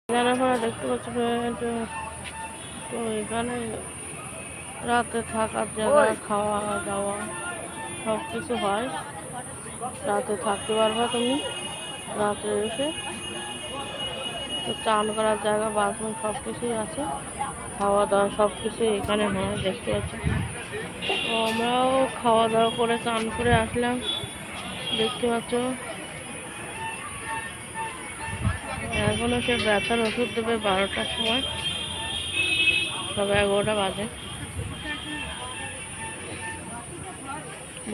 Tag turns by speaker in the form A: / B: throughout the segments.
A: আপনারা দেখতে পাচ্ছেন তো এখানে রাতে থাকার জায়গা, খাওয়া দাওয়া সব কিছু হয়। রাতে থাকতে পারবা তুমি, রাতে এসে তো চান করার জায়গা, বাথরুম সব কিছুই আছে। খাওয়া দাওয়া সব কিছুই এখানে হয়, দেখতে পাচ্ছি। তো আমরাও খাওয়া দাওয়া করে চান করে আসলাম, দেখতে পাচ্ছ। এখনো সে ব্যথার ওষুধ দেবে 12টার সময়, সবে 11টা বাজে।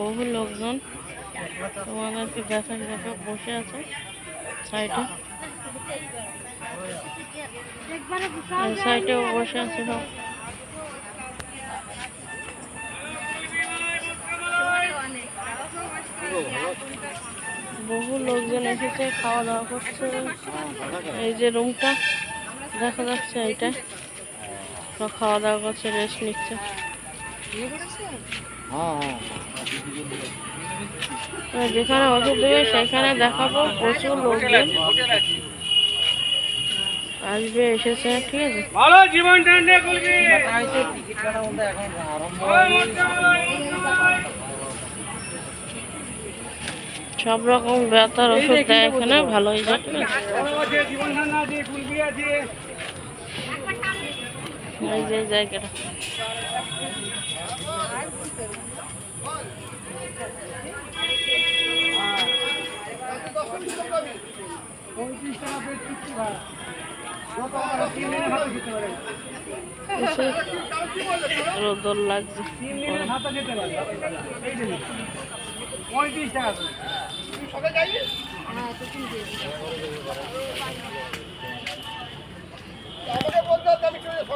A: বহু লোকজন তোমাদেরকে দেখা দেখো বসে আছে সাইডে, সাইডেও বসে আছে সব। বহু লোকজন এসেছে, খাওয়া দাওয়া করছে। এই যে রুমটা দেখা যাচ্ছে, এইটা সব খাওয়া দাওয়া করছে, রেস্ট নিচ্ছে। যেখানে ওষুধ দেবে সেখানে দেখাবো। প্রচুর লোকজন আসবে, এসেছে, ঠিক আছে। সব রকম ব্যথার ওষুধ দেয় এখানে, ভালো হয়ে যায়, ঠিক আছে। এই যে জায়গাটা রোদল লাগছে।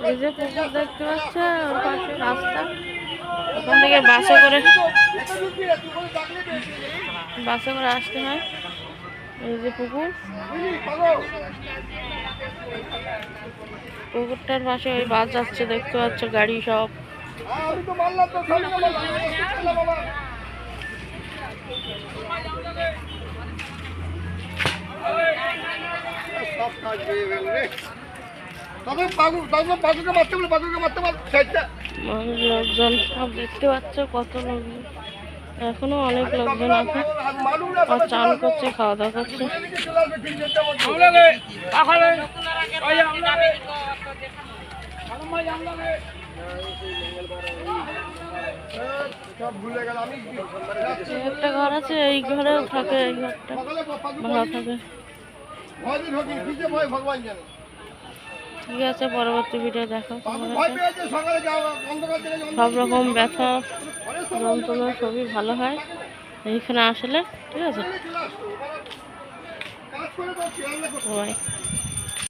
A: এই যে পুকুর দেখতে পাচ্ছে, ওর পাশে রাস্তা, ওখান থেকে বাসে করে আসতে হয়। এই যে পুকুরটার পাশে ওই বাস যাচ্ছে, দেখতে পাচ্ছ, গাড়ি সব। লোকজন সব দেখতে পাচ্ছ, কত লোকজন, এখনো অনেক লোকজন আছে, আর চান করছে, খাওয়া দাওয়া করছে। একটা ঘর আছে, এই ঘরেও থাকে, এই ঘরটা ভাড়া থাকে। ঠিক আছে, পরবর্তী ভিডিও দেখো। সব রকম ব্যথা যন্ত্রণা সবই ভালো হয় এইখানে আসলে, ঠিক আছে।